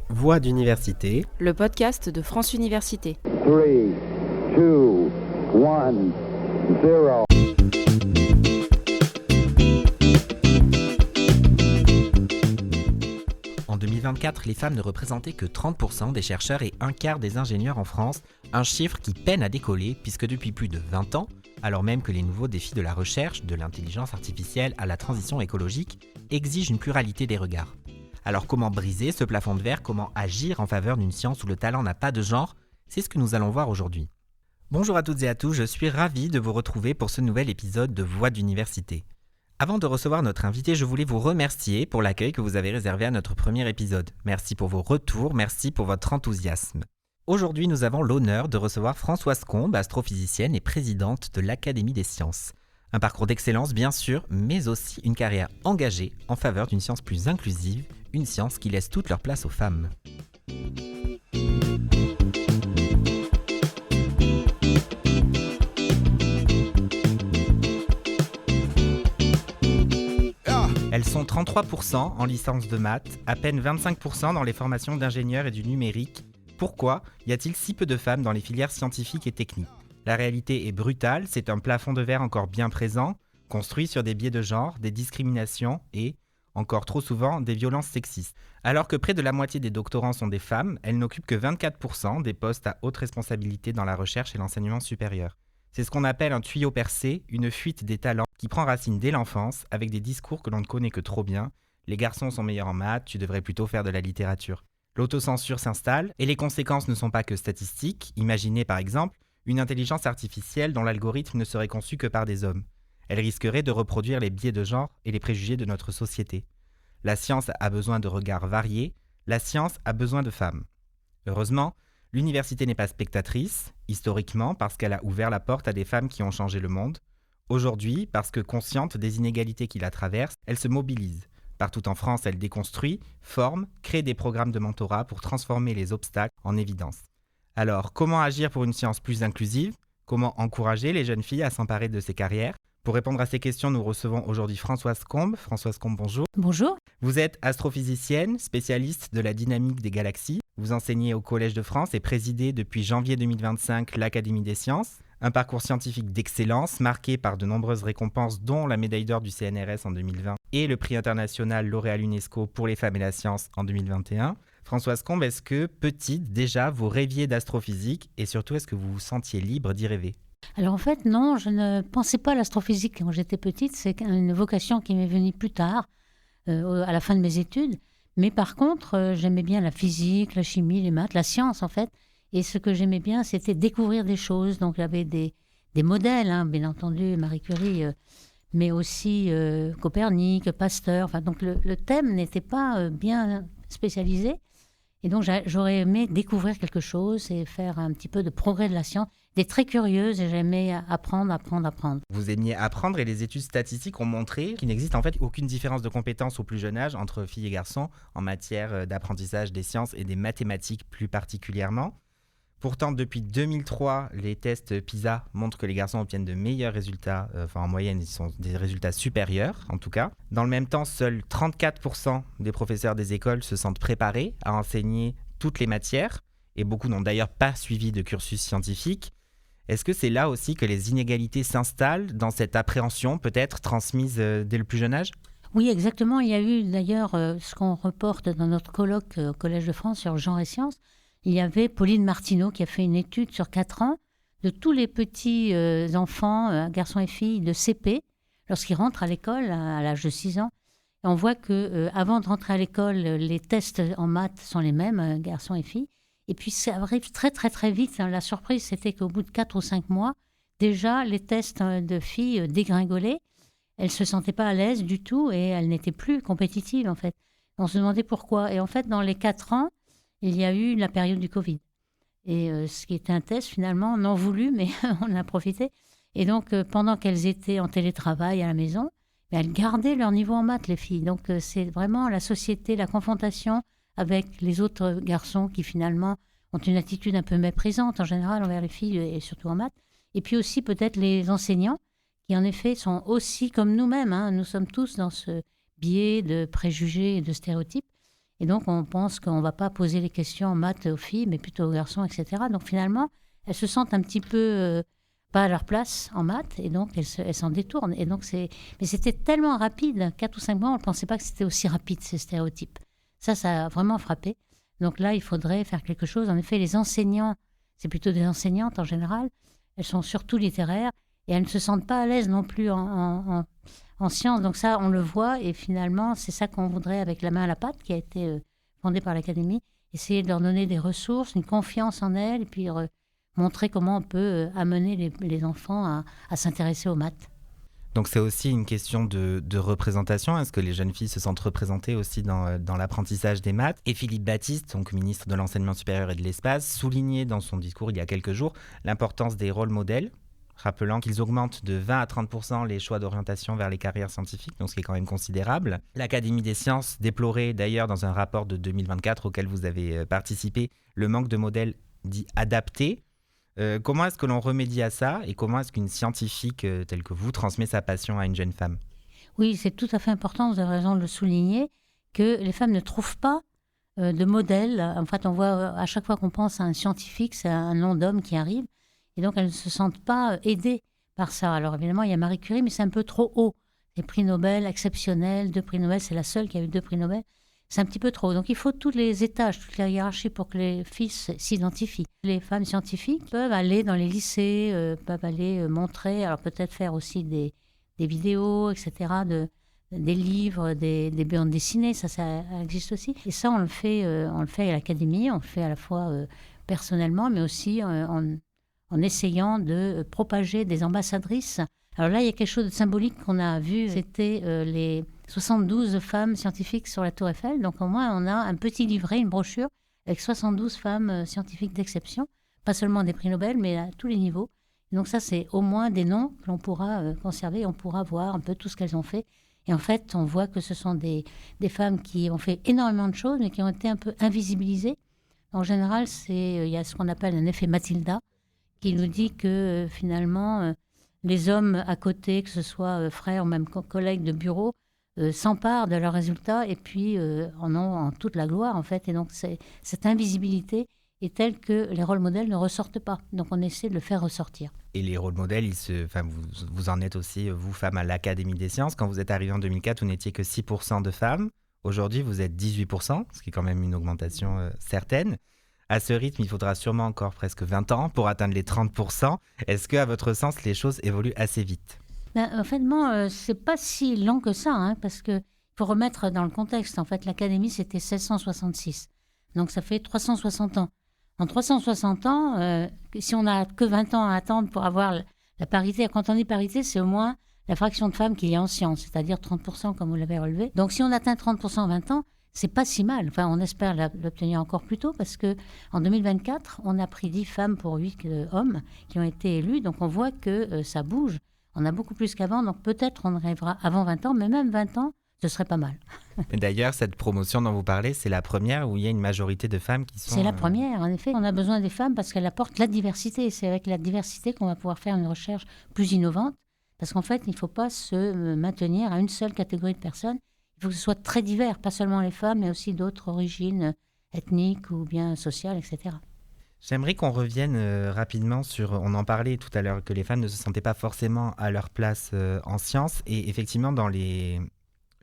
Voix d'université, le podcast de France Université. 3, 2, 1, 0. En 2024, les femmes ne représentaient que 30% des chercheurs et un quart des ingénieurs en France, un chiffre qui peine à décoller puisque depuis plus de 20 ans, alors même que les nouveaux défis de la recherche, de l'intelligence artificielle à la transition écologique, exigent une pluralité des regards. Alors comment briser ce plafond de verre, comment agir en faveur d'une science où le talent n'a pas de genre? C'est ce que nous allons voir aujourd'hui. Bonjour à toutes et à tous, je suis ravi de vous retrouver pour ce nouvel épisode de Voix d'université. Avant de recevoir notre invité, je voulais vous remercier pour l'accueil que vous avez réservé à notre premier épisode. Merci pour vos retours, merci pour votre enthousiasme. Aujourd'hui, nous avons l'honneur de recevoir Françoise Combe, astrophysicienne et présidente de l'Académie des sciences. Un parcours d'excellence bien sûr, mais aussi une carrière engagée en faveur d'une science plus inclusive, une science qui laisse toute leur place aux femmes. Elles sont 33% en licence de maths, à peine 25% dans les formations d'ingénieurs et du numérique. Pourquoi y a-t-il si peu de femmes dans les filières scientifiques et techniques ? La réalité est brutale, c'est un plafond de verre encore bien présent, construit sur des biais de genre, des discriminations et, encore trop souvent, des violences sexistes. Alors que près de la moitié des doctorants sont des femmes, elles n'occupent que 24% des postes à haute responsabilité dans la recherche et l'enseignement supérieur. C'est ce qu'on appelle un tuyau percé, une fuite des talents qui prend racine dès l'enfance avec des discours que l'on ne connaît que trop bien. Les garçons sont meilleurs en maths, tu devrais plutôt faire de la littérature. L'autocensure s'installe et les conséquences ne sont pas que statistiques. Imaginez par exemple une intelligence artificielle dont l'algorithme ne serait conçu que par des hommes. Elle risquerait de reproduire les biais de genre et les préjugés de notre société. La science a besoin de regards variés, la science a besoin de femmes. Heureusement, l'université n'est pas spectatrice, historiquement parce qu'elle a ouvert la porte à des femmes qui ont changé le monde. Aujourd'hui, parce que consciente des inégalités qui la traversent, elle se mobilise. Partout en France, elle déconstruit, forme, crée des programmes de mentorat pour transformer les obstacles en évidence. Alors, comment agir pour une science plus inclusive ? Comment encourager les jeunes filles à s'emparer de ces carrières ? Pour répondre à ces questions, nous recevons aujourd'hui Françoise Combe. Françoise Combe, bonjour. Bonjour. Vous êtes astrophysicienne, spécialiste de la dynamique des galaxies. Vous enseignez au Collège de France et présidez depuis janvier 2025 l'Académie des sciences. Un parcours scientifique d'excellence marqué par de nombreuses récompenses, dont la médaille d'or du CNRS en 2020 et le prix international lauréat l'UNESCO pour les femmes et la science en 2021. Françoise Combe, est-ce que, petite, déjà, vous rêviez d'astrophysique et surtout, est-ce que vous vous sentiez libre d'y rêver ? Alors en fait, non, je ne pensais pas à l'astrophysique quand j'étais petite. C'est une vocation qui m'est venue plus tard, à la fin de mes études. Mais par contre, j'aimais bien la physique, la chimie, les maths, la science en fait. Et ce que j'aimais bien, c'était découvrir des choses. Donc j'avais des modèles, bien entendu, Marie Curie, mais aussi Copernic, Pasteur. Enfin, donc le thème n'était pas bien spécialisé. Et donc j'aurais aimé découvrir quelque chose et faire un petit peu de progrès de la science. J'étais très curieuse et j'aimais apprendre. Vous aimiez apprendre et les études statistiques ont montré qu'il n'existe en fait aucune différence de compétences au plus jeune âge entre filles et garçons en matière d'apprentissage des sciences et des mathématiques plus particulièrement. Pourtant, depuis 2003, les tests PISA montrent que les garçons obtiennent de meilleurs résultats, en moyenne, ils sont des résultats supérieurs, en tout cas. Dans le même temps, seuls 34% des professeurs des écoles se sentent préparés à enseigner toutes les matières, et beaucoup n'ont d'ailleurs pas suivi de cursus scientifique. Est-ce que c'est là aussi que les inégalités s'installent dans cette appréhension peut-être transmise dès le plus jeune âge ? Oui, exactement. Il y a eu d'ailleurs ce qu'on reporte dans notre colloque au Collège de France sur genre et sciences. Il y avait Pauline Martineau qui a fait une étude sur 4 ans de tous les petits enfants, garçons et filles de CP, lorsqu'ils rentrent à l'école à l'âge de 6 ans. Et on voit qu'avant de rentrer à l'école, les tests en maths sont les mêmes, garçons et filles. Et puis ça arrive très très très vite. La surprise, c'était qu'au bout de 4 ou 5 mois, déjà les tests de filles dégringolaient. Elles ne se sentaient pas à l'aise du tout et elles n'étaient plus compétitives en fait. On se demandait pourquoi. Et en fait, dans les 4 ans, il y a eu la période du Covid. Et ce qui était un test, finalement, non voulu, mais on en a profité. Et donc, pendant qu'elles étaient en télétravail à la maison, elles gardaient leur niveau en maths, les filles. Donc, c'est vraiment la société, la confrontation avec les autres garçons qui, finalement, ont une attitude un peu méprisante, en général, envers les filles, et surtout en maths. Et puis aussi, peut-être, les enseignants, qui, en effet, sont aussi comme nous-mêmes. Nous sommes tous dans ce biais de préjugés et de stéréotypes. Et donc, on pense qu'on ne va pas poser les questions en maths aux filles, mais plutôt aux garçons, etc. Donc, finalement, elles se sentent un petit peu pas à leur place en maths, et donc elles s'en détournent. Et donc, mais c'était tellement rapide, 4 ou 5 mois, on ne pensait pas que c'était aussi rapide, ces stéréotypes. Ça a vraiment frappé. Donc là, il faudrait faire quelque chose. En effet, les enseignants, c'est plutôt des enseignantes en général, elles sont surtout littéraires, et elles ne se sentent pas à l'aise non plus en sciences. Donc ça, on le voit, et finalement, c'est ça qu'on voudrait avec La main à la pâte, qui a été fondée par l'Académie, essayer de leur donner des ressources, une confiance en elles, et puis montrer comment on peut amener les enfants à s'intéresser aux maths. Donc c'est aussi une question de représentation. Est-ce que les jeunes filles se sentent représentées aussi dans l'apprentissage des maths ? Et Philippe Baptiste, donc ministre de l'Enseignement supérieur et de l'Espace, soulignait dans son discours il y a quelques jours l'importance des rôles modèles, rappelant qu'ils augmentent de 20 à 30% les choix d'orientation vers les carrières scientifiques, donc ce qui est quand même considérable. L'Académie des sciences déplorait d'ailleurs dans un rapport de 2024 auquel vous avez participé le manque de modèles dits adaptés. Comment est-ce que l'on remédie à ça et comment est-ce qu'une scientifique telle que vous transmet sa passion à une jeune femme ? Oui, c'est tout à fait important, vous avez raison de le souligner, que les femmes ne trouvent pas de modèle. En fait, on voit à chaque fois qu'on pense à un scientifique, c'est un nom d'homme qui arrive, et donc elles ne se sentent pas aidées par ça. Alors évidemment, il y a Marie Curie, mais c'est un peu trop haut. Les prix Nobel exceptionnels, 2 prix Nobel, c'est la seule qui a eu 2 prix Nobel. C'est un petit peu trop. Donc il faut tous les étages, toute la hiérarchie pour que les filles s'identifient. Les femmes scientifiques peuvent aller dans les lycées, peuvent aller montrer, alors peut-être faire aussi des vidéos, etc., des livres, des bandes dessinées, ça existe aussi. Et ça, on le fait à l'Académie, on le fait à la fois personnellement, mais aussi en essayant de propager des ambassadrices. Alors là, il y a quelque chose de symbolique qu'on a vu, c'était les 72 femmes scientifiques sur la Tour Eiffel. Donc au moins, on a un petit livret, une brochure avec 72 femmes scientifiques d'exception, pas seulement des prix Nobel, mais à tous les niveaux. Et donc ça, c'est au moins des noms que l'on pourra conserver, on pourra voir un peu tout ce qu'elles ont fait. Et en fait, on voit que ce sont des femmes qui ont fait énormément de choses, mais qui ont été un peu invisibilisées. En général, il y a ce qu'on appelle un effet Mathilda, qui nous dit que finalement, les hommes à côté, que ce soit frères ou même collègues de bureau, s'emparent de leurs résultats et puis en ont en toute la gloire, en fait. Et donc, cette invisibilité est telle que les rôles modèles ne ressortent pas. Donc, on essaie de le faire ressortir. Et les rôles modèles, vous en êtes aussi, vous, femmes, à l'Académie des sciences. Quand vous êtes arrivée en 2004, vous n'étiez que 6% de femmes. Aujourd'hui, vous êtes 18%, ce qui est quand même une augmentation certaine. À ce rythme, il faudra sûrement encore presque 20 ans pour atteindre les 30%. Est-ce qu'à votre sens, les choses évoluent assez vite ? En fait, c'est pas si lent que ça, parce qu'il faut remettre dans le contexte. En fait, l'Académie, c'était 1666. Donc, ça fait 360 ans. En 360 ans, si on n'a que 20 ans à attendre pour avoir la parité, quand on dit parité, c'est au moins la fraction de femmes qu'il y a en sciences, c'est-à-dire 30%, comme vous l'avez relevé. Donc, si on atteint 30% en 20 ans, c'est pas si mal. Enfin, on espère l'obtenir encore plus tôt parce qu'en 2024, on a pris 10 femmes pour 8 hommes qui ont été élus. Donc, on voit que ça bouge. On a beaucoup plus qu'avant. Donc, peut-être on arrivera avant 20 ans, mais même 20 ans, ce serait pas mal. D'ailleurs, cette promotion dont vous parlez, c'est la première où il y a une majorité de femmes qui sont... C'est la première, en effet. On a besoin des femmes parce qu'elles apportent la diversité. C'est avec la diversité qu'on va pouvoir faire une recherche plus innovante. Parce qu'en fait, il ne faut pas se maintenir à une seule catégorie de personnes. Il faut que ce soit très divers, pas seulement les femmes, mais aussi d'autres origines ethniques ou bien sociales, etc. J'aimerais qu'on revienne rapidement sur... On en parlait tout à l'heure, que les femmes ne se sentaient pas forcément à leur place en sciences. Et effectivement, dans les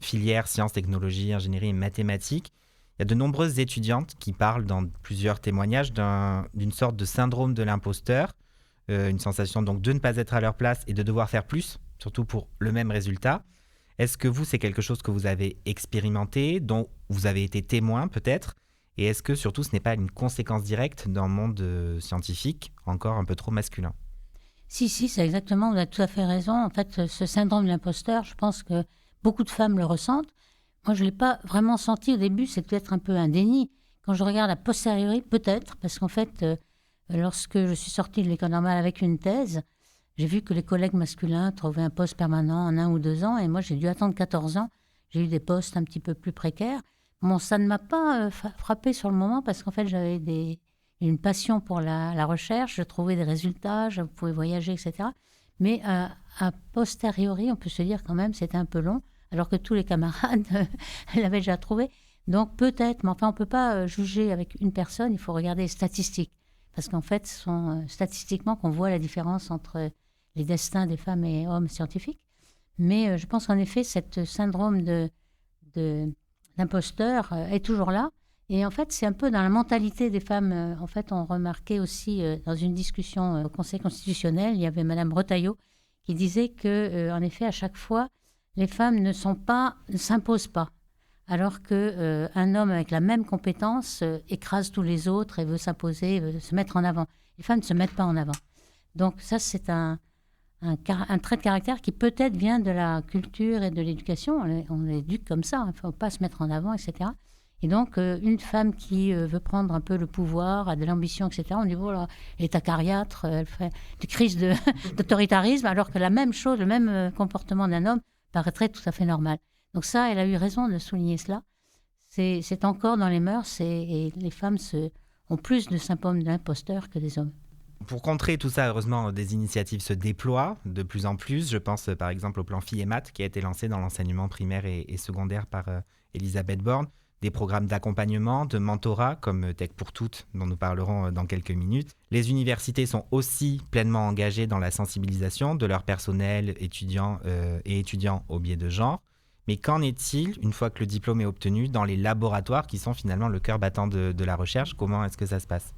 filières sciences, technologies, ingénierie et mathématiques, il y a de nombreuses étudiantes qui parlent dans plusieurs témoignages d'une sorte de syndrome de l'imposteur, une sensation donc de ne pas être à leur place et de devoir faire plus, surtout pour le même résultat. Est-ce que vous, c'est quelque chose que vous avez expérimenté, dont vous avez été témoin peut-être ? Et est-ce que surtout ce n'est pas une conséquence directe d'un monde scientifique encore un peu trop masculin ? Si, c'est exactement, vous avez tout à fait raison. En fait, ce syndrome de l'imposteur, je pense que beaucoup de femmes le ressentent. Moi, je ne l'ai pas vraiment senti au début, c'est peut-être un peu un déni. Quand je regarde a posteriori, peut-être, parce qu'en fait, lorsque je suis sortie de l'école normale avec une thèse, j'ai vu que les collègues masculins trouvaient un poste permanent en 1 ou 2 ans, et moi, j'ai dû attendre 14 ans. J'ai eu des postes un petit peu plus précaires. Bon, ça ne m'a pas frappée sur le moment, parce qu'en fait, j'avais une passion pour la recherche, je trouvais des résultats, je pouvais voyager, etc. Mais a posteriori, on peut se dire quand même, c'était un peu long, alors que tous les camarades l'avaient déjà trouvé. Donc peut-être, mais enfin on ne peut pas juger avec une personne, il faut regarder les statistiques. Parce qu'en fait, ce sont statistiquement qu'on voit la différence entre les destins des femmes et hommes scientifiques. Mais je pense qu'en effet, ce syndrome d'imposteur est toujours là. Et en fait, c'est un peu dans la mentalité des femmes. En fait, on remarquait aussi dans une discussion au Conseil constitutionnel, il y avait Madame Retailleau qui disait que, en effet, à chaque fois, les femmes ne s'imposent pas. Alors qu'un homme avec la même compétence écrase tous les autres et veut s'imposer, veut se mettre en avant. Les femmes ne se mettent pas en avant. Donc ça, c'est un trait de caractère qui peut-être vient de la culture et de l'éducation. On éduque comme ça, il ne faut pas se mettre en avant, etc. Et donc, une femme qui veut prendre un peu le pouvoir, a de l'ambition, etc., on dit, voilà, elle est acariâtre, elle fait des crises d'autoritarisme, alors que la même chose, le même comportement d'un homme paraîtrait tout à fait normal. Donc ça, elle a eu raison de souligner cela. C'est encore dans les mœurs et les femmes ont plus de symptômes d'imposteur que des hommes. Pour contrer tout ça, heureusement, des initiatives se déploient de plus en plus. Je pense par exemple au plan Filles et Maths qui a été lancé dans l'enseignement primaire et secondaire par Elisabeth Borne. Des programmes d'accompagnement, de mentorat comme Tech pour toutes, dont nous parlerons dans quelques minutes. Les universités sont aussi pleinement engagées dans la sensibilisation de leur personnel, étudiants et étudiants au biais de genre. Mais qu'en est-il, une fois que le diplôme est obtenu, dans les laboratoires qui sont finalement le cœur battant de la recherche? Comment est-ce que ça se passe?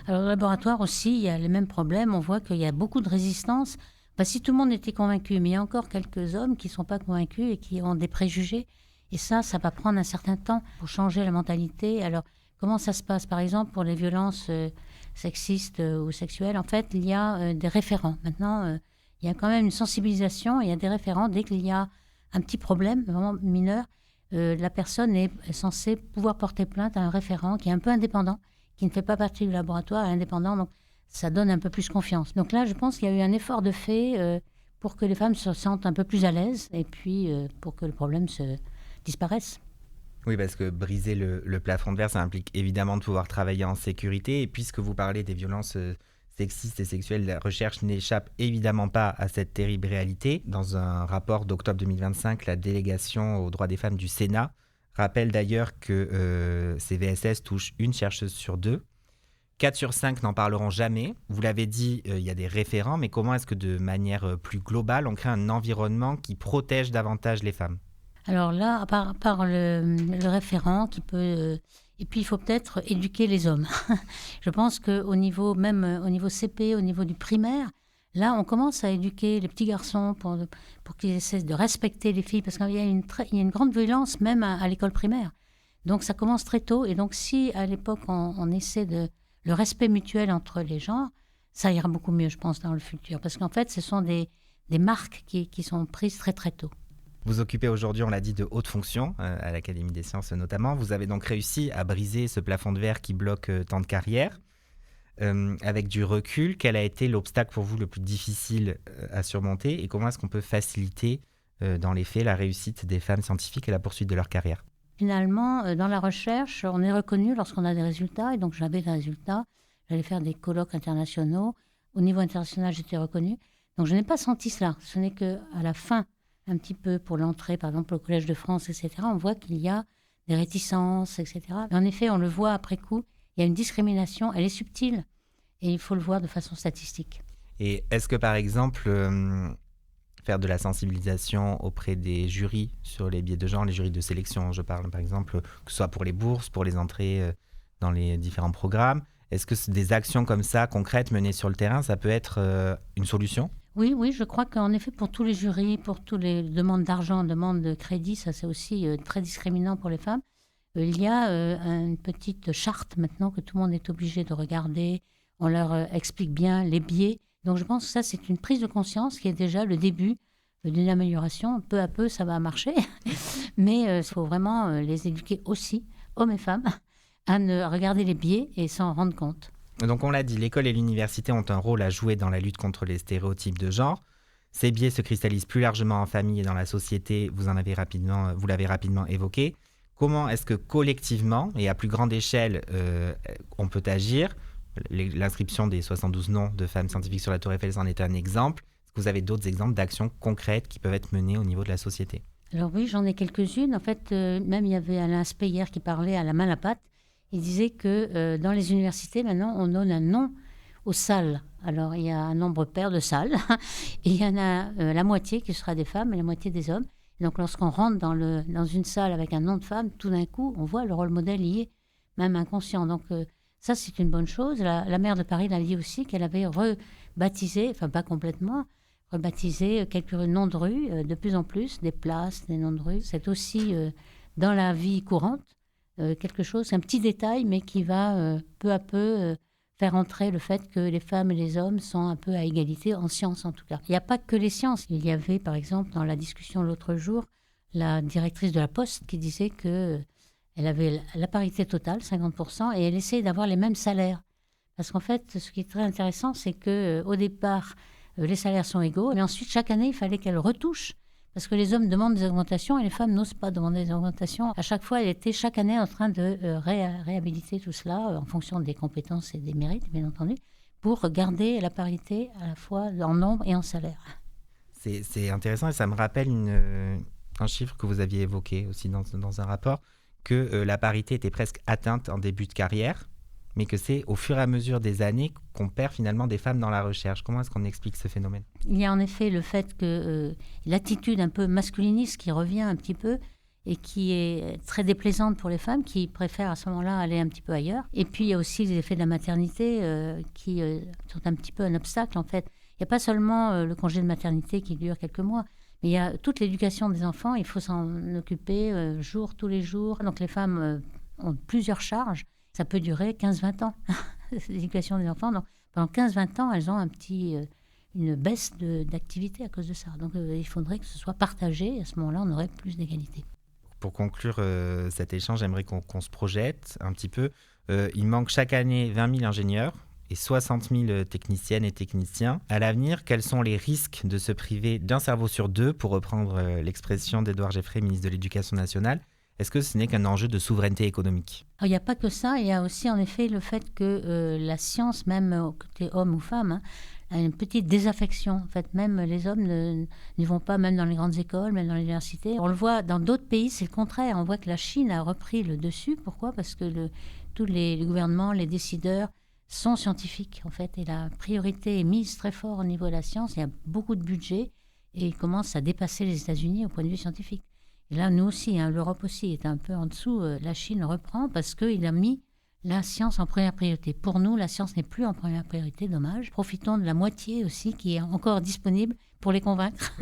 Alors, au laboratoire aussi, il y a les mêmes problèmes. On voit qu'il y a beaucoup de résistance. Si tout le monde était convaincu, mais il y a encore quelques hommes qui ne sont pas convaincus et qui ont des préjugés. Et ça va prendre un certain temps pour changer la mentalité. Alors, comment ça se passe? Par exemple, pour les violences sexistes ou sexuelles, en fait, il y a des référents. Maintenant, il y a quand même une sensibilisation. Il y a des référents. Dès qu'il y a un petit problème, vraiment mineur, la personne est censée pouvoir porter plainte à un référent qui est un peu indépendant, qui ne fait pas partie du laboratoire, est indépendant. Donc, ça donne un peu plus confiance. Donc là, je pense qu'il y a eu un effort de fait pour que les femmes se sentent un peu plus à l'aise et puis pour que le problème disparaissent. Oui, parce que briser le plafond de verre, ça implique évidemment de pouvoir travailler en sécurité. Et puisque vous parlez des violences sexistes et sexuelles, la recherche n'échappe évidemment pas à cette terrible réalité. Dans un rapport d'octobre 2025, la délégation aux droits des femmes du Sénat rappelle d'ailleurs que ces VSS touchent une chercheuse sur 2. 4 sur 5 n'en parleront jamais. Vous l'avez dit, il y a des référents, mais comment est-ce que de manière plus globale, on crée un environnement qui protège davantage les femmes? Alors là, à part le référent qui peut... et puis, il faut peut-être éduquer les hommes. Je pense qu'au niveau, même au niveau CP, au niveau du primaire, là, on commence à éduquer les petits garçons pour qu'ils essaient de respecter les filles, parce qu'il y a une grande violence même à l'école primaire. Donc, ça commence très tôt. Et donc, si à l'époque, on essaie le respect mutuel entre les genres, ça ira beaucoup mieux, je pense, dans le futur. Parce qu'en fait, ce sont des marques qui sont prises très, très tôt. Vous occupez aujourd'hui, on l'a dit, de hautes fonctions, à l'Académie des sciences notamment. Vous avez donc réussi à briser ce plafond de verre qui bloque tant de carrières. Avec du recul, quel a été l'obstacle pour vous le plus difficile à surmonter et comment est-ce qu'on peut faciliter dans les faits la réussite des femmes scientifiques et la poursuite de leur carrière? Finalement, dans la recherche, on est reconnu lorsqu'on a des résultats. Et donc, j'avais des résultats. J'allais faire des colloques internationaux. Au niveau international, j'étais reconnue. Donc, je n'ai pas senti cela. Ce n'est qu'à la fin, un petit peu pour l'entrée, par exemple, au Collège de France, etc., on voit qu'il y a des réticences, etc. Mais en effet, on le voit après coup, il y a une discrimination, elle est subtile, et il faut le voir de façon statistique. Et est-ce que, par exemple, faire de la sensibilisation auprès des jurys sur les biais de genre, les jurys de sélection, je parle, par exemple, que ce soit pour les bourses, pour les entrées dans les différents programmes, est-ce que des actions comme ça, concrètes, menées sur le terrain, ça peut être une solution ? Oui, je crois qu'en effet, pour tous les jurys, pour toutes les demandes d'argent, demandes de crédit, ça c'est aussi très discriminant pour les femmes. Il y a une petite charte maintenant que tout le monde est obligé de regarder. On leur explique bien les biais. Donc je pense que ça, c'est une prise de conscience qui est déjà le début d'une amélioration. Peu à peu, ça va marcher. Mais il faut vraiment les éduquer aussi, hommes et femmes, à regarder les biais et s'en rendre compte. Donc on l'a dit, l'école et l'université ont un rôle à jouer dans la lutte contre les stéréotypes de genre. Ces biais se cristallisent plus largement en famille et dans la société, vous l'avez rapidement évoqué. Comment est-ce que collectivement et à plus grande échelle on peut agir? L'inscription des 72 noms de femmes scientifiques sur la Tour Eiffel en est un exemple. Est-ce que vous avez d'autres exemples d'actions concrètes qui peuvent être menées au niveau de la société? Alors oui, j'en ai quelques-unes. En fait, même il y avait Alain Speyer qui parlait à la main à la pâte. Il disait que dans les universités, maintenant, on donne un nom aux salles. Alors, il y a un nombre pair de salles. Et il y en a la moitié qui sera des femmes et la moitié des hommes. Et donc, lorsqu'on rentre dans une salle avec un nom de femme, tout d'un coup, on voit le rôle modèle y est, même inconscient. Donc, ça, c'est une bonne chose. La maire de Paris l'a dit aussi, qu'elle avait rebaptisé, enfin pas complètement, rebaptisé quelques noms de rues, de plus en plus, des places, des noms de rues. C'est aussi dans la vie courante quelque chose, un petit détail, mais qui va peu à peu faire entrer le fait que les femmes et les hommes sont un peu à égalité, en sciences en tout cas. Il n'y a pas que les sciences. Il y avait par exemple dans la discussion l'autre jour, la directrice de la Poste qui disait que elle avait la parité totale, 50%, et elle essayait d'avoir les mêmes salaires. Parce qu'en fait, ce qui est très intéressant, c'est qu'au départ, les salaires sont égaux, mais ensuite, chaque année, il fallait qu'elle retouche. Parce que les hommes demandent des augmentations et les femmes n'osent pas demander des augmentations. À chaque fois, elle était chaque année en train de réhabiliter tout cela en fonction des compétences et des mérites, bien entendu, pour garder la parité à la fois en nombre et en salaire. C'est intéressant et ça me rappelle un chiffre que vous aviez évoqué aussi dans un rapport, que la parité était presque atteinte en début de carrière, mais que c'est au fur et à mesure des années qu'on perd finalement des femmes dans la recherche. Comment est-ce qu'on explique ce phénomène ? Il y a en effet le fait que l'attitude un peu masculiniste qui revient un petit peu et qui est très déplaisante pour les femmes qui préfèrent à ce moment-là aller un petit peu ailleurs. Et puis il y a aussi les effets de la maternité qui sont un petit peu un obstacle en fait. Il n'y a pas seulement le congé de maternité qui dure quelques mois, mais il y a toute l'éducation des enfants, il faut s'en occuper tous les jours. Donc les femmes ont plusieurs charges. Ça peut durer 15-20 ans, l'éducation des enfants. Donc pendant 15-20 ans, elles ont une baisse d'activité à cause de ça. Donc il faudrait que ce soit partagé. Et à ce moment-là, on aurait plus d'égalité. Pour conclure cet échange, j'aimerais qu'on se projette un petit peu. Il manque chaque année 20 000 ingénieurs et 60 000 techniciennes et techniciens. À l'avenir, quels sont les risques de se priver d'un cerveau sur deux, pour reprendre l'expression d'Édouard Geoffrey, ministre de l'Éducation nationale ? Est-ce que ce n'est qu'un enjeu de souveraineté économique ? Alors, il n'y a pas que ça, il y a aussi en effet le fait que la science, même côté homme ou femme, a une petite désaffection. En fait, même les hommes n'y vont pas, même dans les grandes écoles, même dans les universités. On le voit dans d'autres pays, c'est le contraire. On voit que la Chine a repris le dessus. Pourquoi ? Parce que tous les gouvernements, les décideurs sont scientifiques, en fait. Et la priorité est mise très fort au niveau de la science. Il y a beaucoup de budget et ils commencent à dépasser les États-Unis au point de vue scientifique. Et là, nous aussi, l'Europe aussi est un peu en dessous. La Chine reprend parce qu'il a mis la science en première priorité. Pour nous, la science n'est plus en première priorité, dommage. Profitons de la moitié aussi qui est encore disponible pour les convaincre.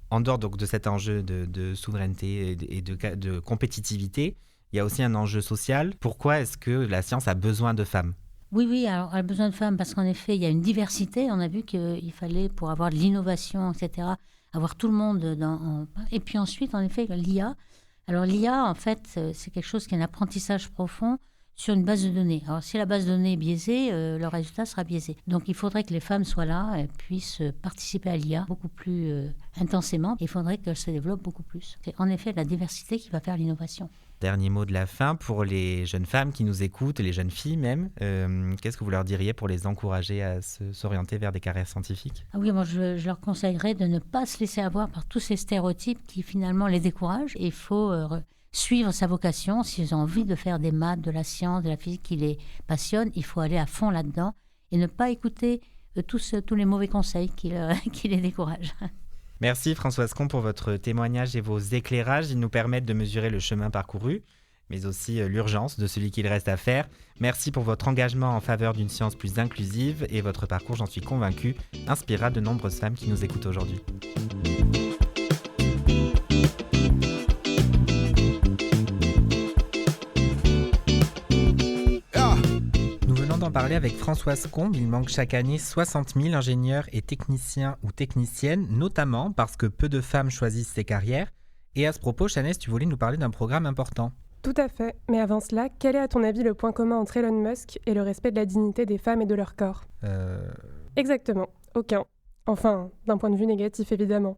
En dehors donc de cet enjeu de souveraineté et de compétitivité, il y a aussi un enjeu social. Pourquoi est-ce que la science a besoin de femmes ? Oui, alors elle a besoin de femmes parce qu'en effet, il y a une diversité. On a vu qu'il fallait, pour avoir de l'innovation, etc., avoir tout le monde Et puis ensuite, en effet, l'IA. Alors l'IA, en fait, c'est quelque chose qui est un apprentissage profond sur une base de données. Alors si la base de données est biaisée, le résultat sera biaisé. Donc il faudrait que les femmes soient là et puissent participer à l'IA beaucoup plus intensément. Il faudrait qu'elles se développent beaucoup plus. C'est en effet la diversité qui va faire l'innovation. Dernier mot de la fin pour les jeunes femmes qui nous écoutent, et les jeunes filles même. Qu'est-ce que vous leur diriez pour les encourager à s'orienter vers des carrières scientifiques ? Ah oui, moi je leur conseillerais de ne pas se laisser avoir par tous ces stéréotypes qui finalement les découragent. Il faut suivre sa vocation. S'ils ont envie de faire des maths, de la science, de la physique qui les passionne, il faut aller à fond là-dedans et ne pas écouter tous les mauvais conseils qui les découragent. Merci Françoise Combe pour votre témoignage et vos éclairages. Ils nous permettent de mesurer le chemin parcouru, mais aussi l'urgence de celui qu'il reste à faire. Merci pour votre engagement en faveur d'une science plus inclusive et votre parcours, j'en suis convaincu, inspirera de nombreuses femmes qui nous écoutent aujourd'hui. D'en parler avec Françoise Combe. Il manque chaque année 60 000 ingénieurs et techniciens ou techniciennes, notamment parce que peu de femmes choisissent ces carrières. Et à ce propos, Chanès, tu voulais nous parler d'un programme important. Tout à fait. Mais avant cela, quel est à ton avis le point commun entre Elon Musk et le respect de la dignité des femmes et de leur corps ? Exactement, aucun. Enfin, d'un point de vue négatif évidemment.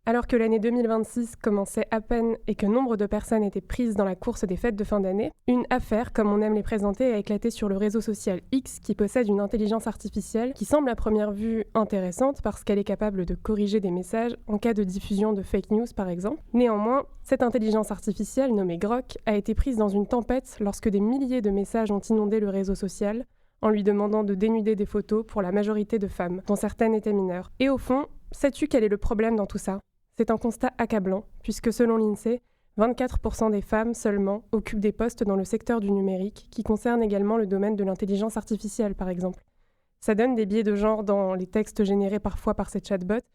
Alors que l'année 2026 commençait à peine et que nombre de personnes étaient prises dans la course des fêtes de fin d'année, une affaire, comme on aime les présenter, a éclaté sur le réseau social X qui possède une intelligence artificielle qui semble à première vue intéressante parce qu'elle est capable de corriger des messages en cas de diffusion de fake news par exemple. Néanmoins, cette intelligence artificielle nommée Grok a été prise dans une tempête lorsque des milliers de messages ont inondé le réseau social en lui demandant de dénuder des photos pour la majorité de femmes, dont certaines étaient mineures. Et au fond, sais-tu quel est le problème dans tout ça ? C'est un constat accablant, puisque selon l'INSEE, 24% des femmes seulement occupent des postes dans le secteur du numérique, qui concerne également le domaine de l'intelligence artificielle, par exemple. Ça donne des biais de genre dans les textes générés parfois par ces chatbots,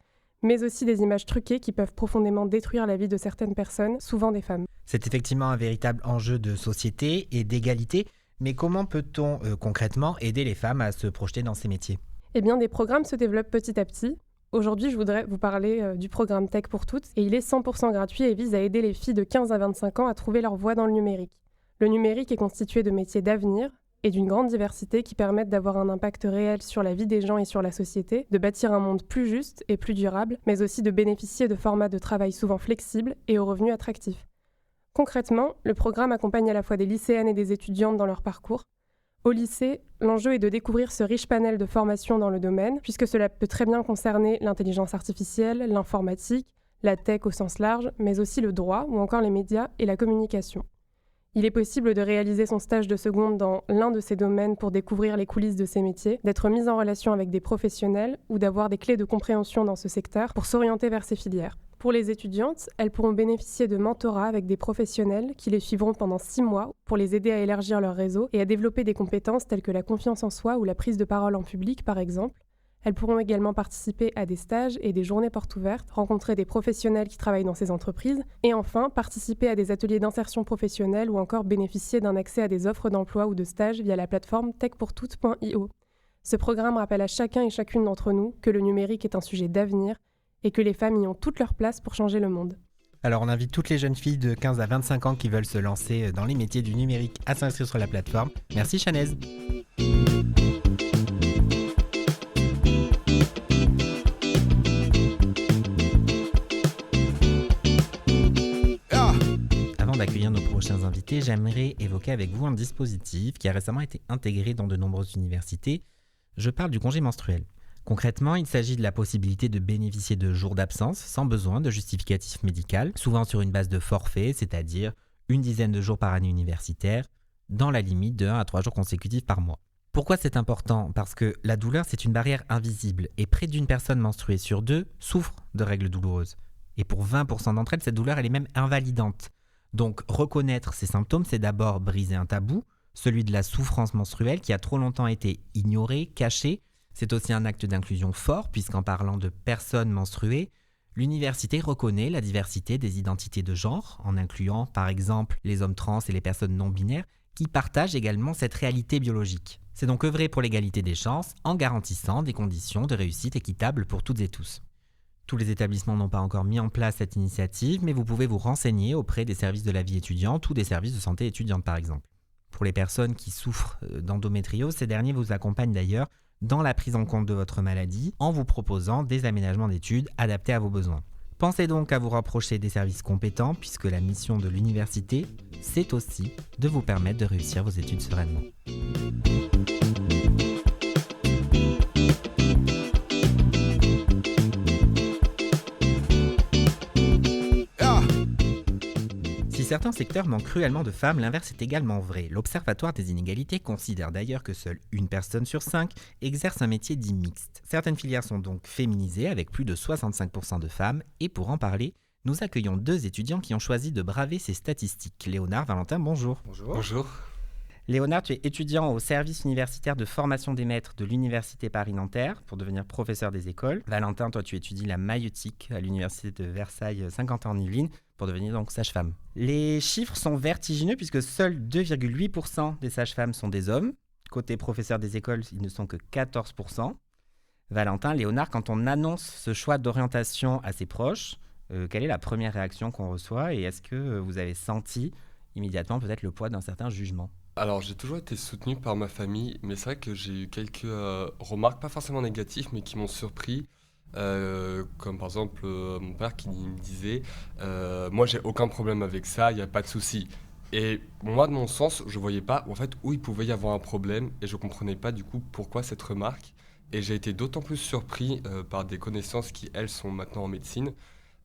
mais aussi des images truquées qui peuvent profondément détruire la vie de certaines personnes, souvent des femmes. C'est effectivement un véritable enjeu de société et d'égalité, mais comment peut-on concrètement aider les femmes à se projeter dans ces métiers ? Eh bien, des programmes se développent petit à petit. Aujourd'hui, je voudrais vous parler du programme Tech pour toutes, et il est 100% gratuit et vise à aider les filles de 15 à 25 ans à trouver leur voie dans le numérique. Le numérique est constitué de métiers d'avenir et d'une grande diversité qui permettent d'avoir un impact réel sur la vie des gens et sur la société, de bâtir un monde plus juste et plus durable, mais aussi de bénéficier de formats de travail souvent flexibles et aux revenus attractifs. Concrètement, le programme accompagne à la fois des lycéennes et des étudiantes dans leur parcours. Au lycée, l'enjeu est de découvrir ce riche panel de formations dans le domaine, puisque cela peut très bien concerner l'intelligence artificielle, l'informatique, la tech au sens large, mais aussi le droit ou encore les médias et la communication. Il est possible de réaliser son stage de seconde dans l'un de ces domaines pour découvrir les coulisses de ces métiers, d'être mis en relation avec des professionnels ou d'avoir des clés de compréhension dans ce secteur pour s'orienter vers ces filières. Pour les étudiantes, elles pourront bénéficier de mentorats avec des professionnels qui les suivront pendant 6 mois pour les aider à élargir leur réseau et à développer des compétences telles que la confiance en soi ou la prise de parole en public, par exemple. Elles pourront également participer à des stages et des journées portes ouvertes, rencontrer des professionnels qui travaillent dans ces entreprises et enfin participer à des ateliers d'insertion professionnelle ou encore bénéficier d'un accès à des offres d'emploi ou de stages via la plateforme techpourtoutes.io. Ce programme rappelle à chacun et chacune d'entre nous que le numérique est un sujet d'avenir et que les femmes y ont toute leur place pour changer le monde. Alors on invite toutes les jeunes filles de 15 à 25 ans qui veulent se lancer dans les métiers du numérique à s'inscrire sur la plateforme. Merci Chanez. Avant d'accueillir nos prochains invités, j'aimerais évoquer avec vous un dispositif qui a récemment été intégré dans de nombreuses universités. Je parle du congé menstruel. Concrètement, il s'agit de la possibilité de bénéficier de jours d'absence sans besoin de justificatif médical, souvent sur une base de forfait, c'est-à-dire une dizaine de jours par année universitaire, dans la limite de 1 à 3 jours consécutifs par mois. Pourquoi c'est important ? Parce que la douleur, c'est une barrière invisible et près d'une personne menstruée sur 2 souffre de règles douloureuses. Et pour 20% d'entre elles, cette douleur, elle est même invalidante. Donc, reconnaître ces symptômes, c'est d'abord briser un tabou, celui de la souffrance menstruelle qui a trop longtemps été ignorée, cachée. C'est aussi un acte d'inclusion fort, puisqu'en parlant de personnes menstruées, l'université reconnaît la diversité des identités de genre, en incluant par exemple les hommes trans et les personnes non binaires, qui partagent également cette réalité biologique. C'est donc œuvrer pour l'égalité des chances, en garantissant des conditions de réussite équitables pour toutes et tous. Tous les établissements n'ont pas encore mis en place cette initiative, mais vous pouvez vous renseigner auprès des services de la vie étudiante ou des services de santé étudiante par exemple. Pour les personnes qui souffrent d'endométriose, ces derniers vous accompagnent d'ailleurs dans la prise en compte de votre maladie en vous proposant des aménagements d'études adaptés à vos besoins. Pensez donc à vous rapprocher des services compétents puisque la mission de l'université, c'est aussi de vous permettre de réussir vos études sereinement. Si certains secteurs manquent cruellement de femmes, l'inverse est également vrai. L'Observatoire des inégalités considère d'ailleurs que seule une personne sur 5 exerce un métier dit mixte. Certaines filières sont donc féminisées avec plus de 65% de femmes et pour en parler, nous accueillons 2 étudiants qui ont choisi de braver ces statistiques. Léonard, Valentin, bonjour. Bonjour. Léonard, tu es étudiant au service universitaire de formation des maîtres de l'Université Paris-Nanterre pour devenir professeur des écoles. Valentin, toi tu étudies la maïeutique à l'Université de Versailles Saint-Quentin-en-Yvelines pour devenir donc sage-femme. Les chiffres sont vertigineux puisque seuls 2,8% des sages-femmes sont des hommes. Côté professeur des écoles, ils ne sont que 14%. Valentin, Léonard, quand on annonce ce choix d'orientation à ses proches, quelle est la première réaction qu'on reçoit et est-ce que vous avez senti immédiatement peut-être le poids d'un certain jugement ? Alors j'ai toujours été soutenu par ma famille, mais c'est vrai que j'ai eu quelques remarques, pas forcément négatives, mais qui m'ont surpris. Comme par exemple mon père qui me disait moi j'ai aucun problème avec ça, il n'y a pas de souci. Et moi de mon sens je voyais pas en fait où il pouvait y avoir un problème et je comprenais pas du coup pourquoi cette remarque. Et j'ai été d'autant plus surpris par des connaissances qui elles sont maintenant en médecine,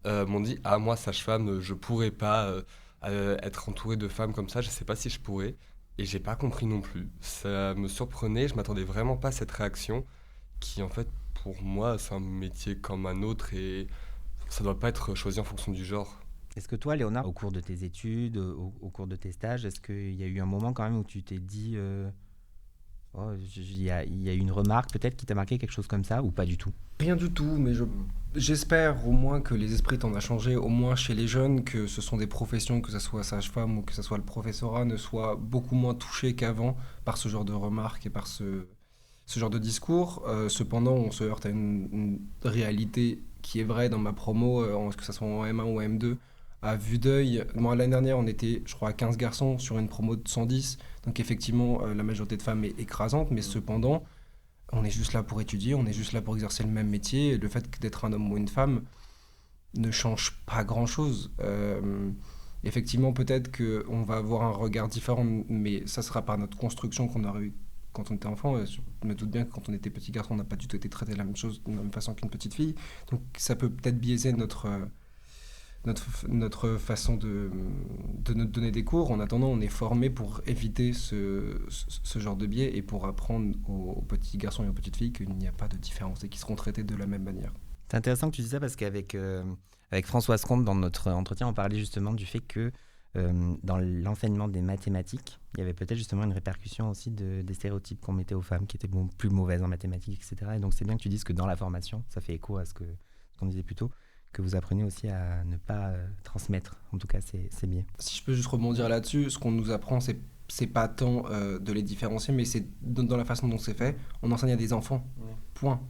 m'ont dit ah moi sage-femme je pourrais pas être entouré de femmes comme ça, je sais pas si je pourrais. Et j'ai pas compris non plus. Ça me surprenait, je m'attendais vraiment pas à cette réaction qui en fait pour moi c'est un métier comme un autre et ça doit pas être choisi en fonction du genre. Est-ce que toi, Léonard, au cours de tes études, au cours de tes stages, est-ce qu'il y a eu un moment quand même où tu t'es dit oh, il y a eu une remarque peut-être qui t'a marqué, quelque chose comme ça, ou pas du tout? Rien du tout, mais j'espère au moins que les esprits t'en a changé, au moins chez les jeunes, que ce sont des professions, que ce soit sage-femme ou que ce soit le professorat, ne soient beaucoup moins touchés qu'avant par ce genre de remarques et par ce genre de discours. Cependant, on se heurte à une réalité qui est vraie dans ma promo, que ce soit en M1 ou M2. À vue d'œil, moi l'année dernière, on était, je crois, à 15 garçons sur une promo de 110. Donc effectivement, la majorité de femmes est écrasante, mais cependant, on est juste là pour étudier, on est juste là pour exercer le même métier. Et le fait d'être un homme ou une femme ne change pas grand-chose. Effectivement, peut-être qu'on va avoir un regard différent, mais ça sera par notre construction qu'on aura eu quand on était enfant. Je me doute bien que quand on était petit garçon, on n'a pas du tout été traité de la même chose, de la même façon qu'une petite fille. Donc ça peut peut-être biaiser notre façon de nous donner des cours. En attendant, on est formé pour éviter ce genre de biais et pour apprendre aux petits garçons et aux petites filles qu'il n'y a pas de différence et qu'ils seront traités de la même manière. C'est intéressant que tu dises ça parce qu'avec avec Françoise Comte, dans notre entretien, on parlait justement du fait que dans l'enseignement des mathématiques, il y avait peut-être justement une répercussion aussi des stéréotypes qu'on mettait aux femmes qui étaient plus mauvaises en mathématiques, etc. Et donc c'est bien que tu dises que dans la formation, ça fait écho à ce qu'on disait plus tôt, que vous apprenez aussi à ne pas transmettre. En tout cas, c'est bien. Si je peux juste rebondir là-dessus, ce qu'on nous apprend, c'est pas tant de les différencier, mais c'est dans la façon dont c'est fait. On enseigne à des enfants. Point.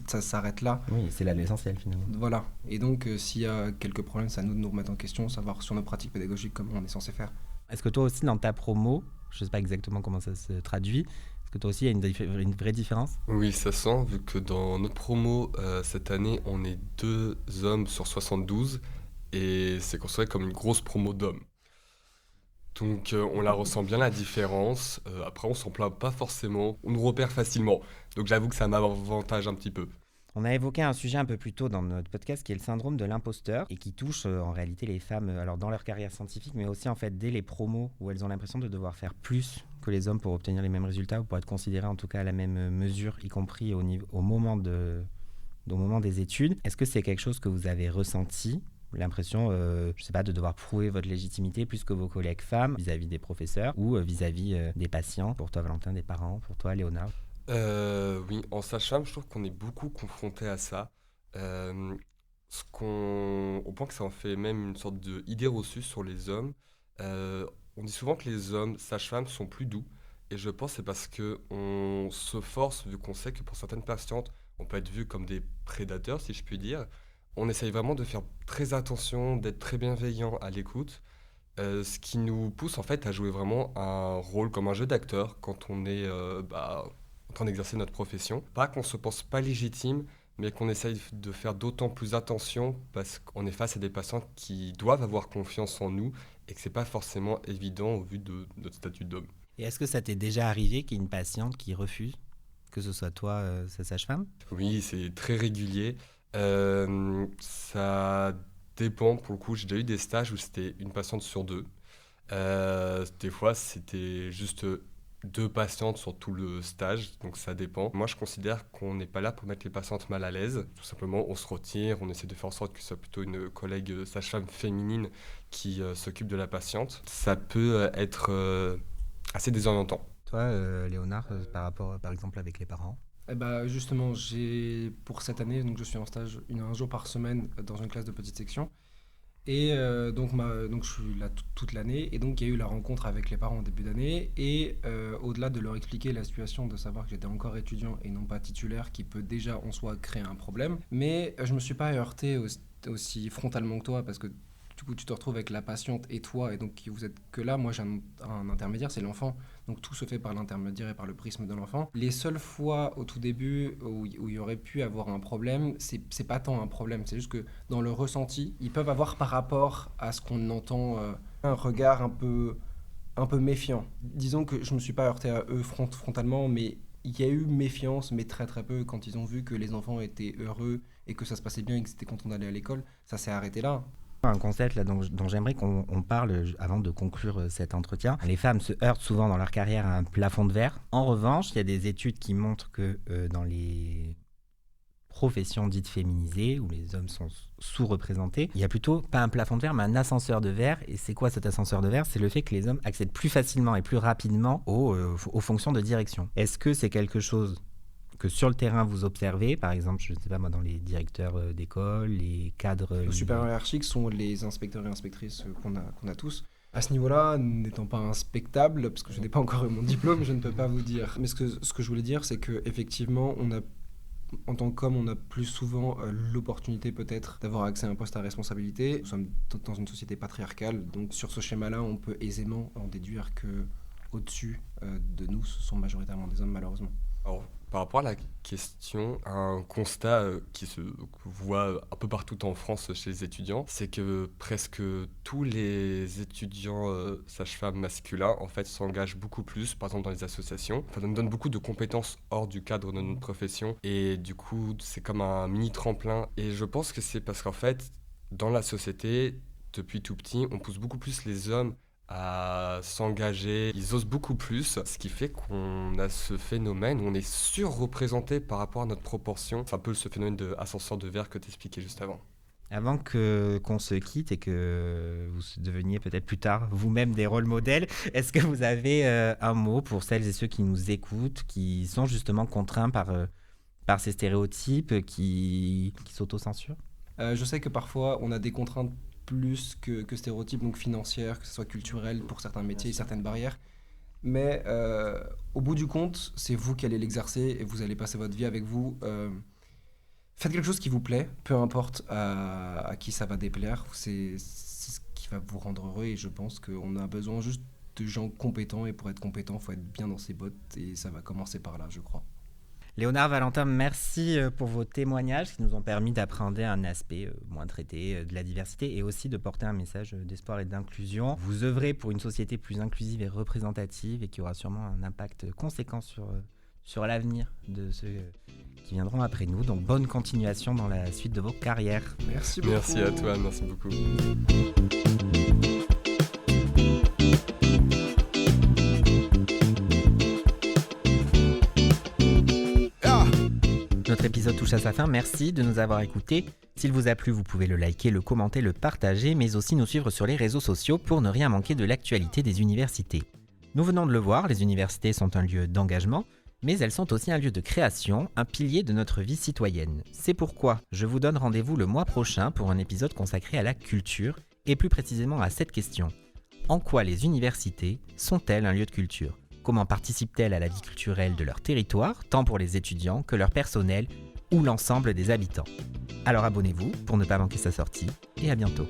Ça s'arrête là. Oui, c'est là l'essentiel finalement. Voilà. Et donc, s'il y a quelques problèmes, c'est à nous de nous remettre en question, savoir sur nos pratiques pédagogiques comment on est censé faire. Est-ce que toi aussi, dans ta promo, je ne sais pas exactement comment ça se traduit, est-ce que toi aussi, il y a une vraie différence? Oui, ça sent, vu que dans notre promo, cette année, on est 2 hommes sur 72 et c'est considéré comme une grosse promo d'hommes. Donc on la ressent bien la différence. Après, on s'en plaint pas forcément, on nous repère facilement. Donc j'avoue que ça m'avantage un petit peu. On a évoqué un sujet un peu plus tôt dans notre podcast qui est le syndrome de l'imposteur et qui touche en réalité les femmes alors dans leur carrière scientifique, mais aussi en fait dès les promos où elles ont l'impression de devoir faire plus que les hommes pour obtenir les mêmes résultats ou pour être considérées en tout cas à la même mesure, y compris au moment des études. Est-ce que c'est quelque chose que vous avez ressenti? L'impression, je sais pas, de devoir prouver votre légitimité plus que vos collègues femmes vis-à-vis des professeurs ou vis-à-vis des patients, pour toi Valentin, des parents, pour toi Léonard? Oui, en sage-femme, je trouve qu'on est beaucoup confronté à ça. Au point que ça en fait même une sorte d'idée reçue sur les hommes. On dit souvent que les hommes sages-femmes sont plus doux. Et je pense que c'est parce qu'on se force, vu qu'on sait que pour certaines patientes, on peut être vu comme des prédateurs, si je puis dire. On essaye vraiment de faire très attention, d'être très bienveillant à l'écoute. Ce qui nous pousse en fait à jouer vraiment un rôle comme un jeu d'acteur quand on est en train d'exercer notre profession. Pas qu'on se pense pas légitime, mais qu'on essaye de faire d'autant plus attention parce qu'on est face à des patients qui doivent avoir confiance en nous et que c'est pas forcément évident au vu de notre statut d'homme. Et est-ce que ça t'est déjà arrivé qu'il y ait une patiente qui refuse, que ce soit toi, sa sage-femme? Oui, c'est très régulier. Ça dépend, pour le coup, j'ai déjà eu des stages où c'était une patiente sur 2. Des fois, c'était juste 2 patientes sur tout le stage, donc ça dépend. Moi, je considère qu'on n'est pas là pour mettre les patientes mal à l'aise. Tout simplement, on se retire, on essaie de faire en sorte que ce soit plutôt une collègue sage-femme féminine qui s'occupe de la patiente. Ça peut être assez désorientant. Toi, Léonard, par rapport, par exemple, avec les parents? Justement, pour cette année, donc je suis en stage un jour par semaine dans une classe de petite section. Et donc je suis là toute l'année. Et donc il y a eu la rencontre avec les parents en début d'année. Et au-delà de leur expliquer la situation, de savoir que j'étais encore étudiant et non pas titulaire, qui peut déjà en soi créer un problème. Mais je me suis pas heurté aussi frontalement que toi, parce que Du coup, tu te retrouves avec la patiente et toi, et donc vous êtes que là. Moi, j'ai un intermédiaire, c'est l'enfant. Donc tout se fait par l'intermédiaire et par le prisme de l'enfant. Les seules fois au tout début où il y aurait pu avoir un problème, c'est pas tant un problème, c'est juste que dans le ressenti, ils peuvent avoir par rapport à ce qu'on entend un regard un peu méfiant. Disons que je me suis pas heurté à eux frontalement, mais il y a eu méfiance, mais très très peu, quand ils ont vu que les enfants étaient heureux et que ça se passait bien et qu'ils étaient contents d'aller à l'école. Ça s'est arrêté là. Un concept là, dont j'aimerais qu'on parle avant de conclure cet entretien. Les femmes se heurtent souvent dans leur carrière à un plafond de verre. En revanche, il y a des études qui montrent que dans les professions dites féminisées, où les hommes sont sous-représentés, il y a plutôt pas un plafond de verre, mais un ascenseur de verre. Et c'est quoi cet ascenseur de verre ? C'est le fait que les hommes accèdent plus facilement et plus rapidement aux fonctions de direction. Est-ce que c'est quelque chose que sur le terrain vous observez, par exemple, je ne sais pas moi, dans les directeurs d'école, les cadres... Les supérieurs hiérarchiques sont les inspecteurs et inspectrices qu'on a tous. À ce niveau-là, n'étant pas inspectable, parce que je n'ai pas encore eu mon diplôme, je ne peux pas vous dire. Mais ce que je voulais dire, c'est qu'effectivement, en tant qu'homme, on a plus souvent l'opportunité peut-être d'avoir accès à un poste à responsabilité. Nous sommes dans une société patriarcale, donc sur ce schéma-là, on peut aisément en déduire qu'au-dessus de nous, ce sont majoritairement des hommes, malheureusement. Alors, par rapport à la question, un constat qui se voit un peu partout en France chez les étudiants, c'est que presque tous les étudiants sages-femmes masculins en fait s'engagent beaucoup plus, par exemple dans les associations. Ça nous donne beaucoup de compétences hors du cadre de notre profession et du coup c'est comme un mini tremplin. Et je pense que c'est parce qu'en fait dans la société, depuis tout petit, on pousse beaucoup plus les hommes à s'engager, ils osent beaucoup plus, ce qui fait qu'on a ce phénomène où on est surreprésenté par rapport à notre proportion. C'est un peu ce phénomène d'ascenseur de verre que tu expliquais juste avant. Avant qu'on se quitte et que vous deveniez peut-être plus tard vous-même des rôles modèles, est-ce que vous avez un mot pour celles et ceux qui nous écoutent, qui sont justement contraints par ces stéréotypes, qui s'autocensurent ? Je sais que parfois on a des contraintes plus que stéréotypes, donc financières, que ce soit culturelles pour certains métiers, certaines barrières. Mais au bout du compte, c'est vous qui allez l'exercer et vous allez passer votre vie avec vous. Faites quelque chose qui vous plaît, peu importe à qui ça va déplaire. C'est ce qui va vous rendre heureux et je pense qu'on a besoin juste de gens compétents et pour être compétent, il faut être bien dans ses bottes et ça va commencer par là, je crois. Léonard, Valentin, merci pour vos témoignages qui nous ont permis d'appréhender un aspect moins traité de la diversité et aussi de porter un message d'espoir et d'inclusion. Vous œuvrez pour une société plus inclusive et représentative et qui aura sûrement un impact conséquent sur l'avenir de ceux qui viendront après nous. Donc bonne continuation dans la suite de vos carrières. Merci beaucoup. Merci à toi, merci beaucoup. Notre épisode touche à sa fin, merci de nous avoir écoutés. S'il vous a plu, vous pouvez le liker, le commenter, le partager, mais aussi nous suivre sur les réseaux sociaux pour ne rien manquer de l'actualité des universités. Nous venons de le voir, les universités sont un lieu d'engagement, mais elles sont aussi un lieu de création, un pilier de notre vie citoyenne. C'est pourquoi je vous donne rendez-vous le mois prochain pour un épisode consacré à la culture, et plus précisément à cette question. En quoi les universités sont-elles un lieu de culture ? Comment participent-elles à la vie culturelle de leur territoire, tant pour les étudiants que leur personnel ou l'ensemble des habitants ? Alors abonnez-vous pour ne pas manquer sa sortie et à bientôt.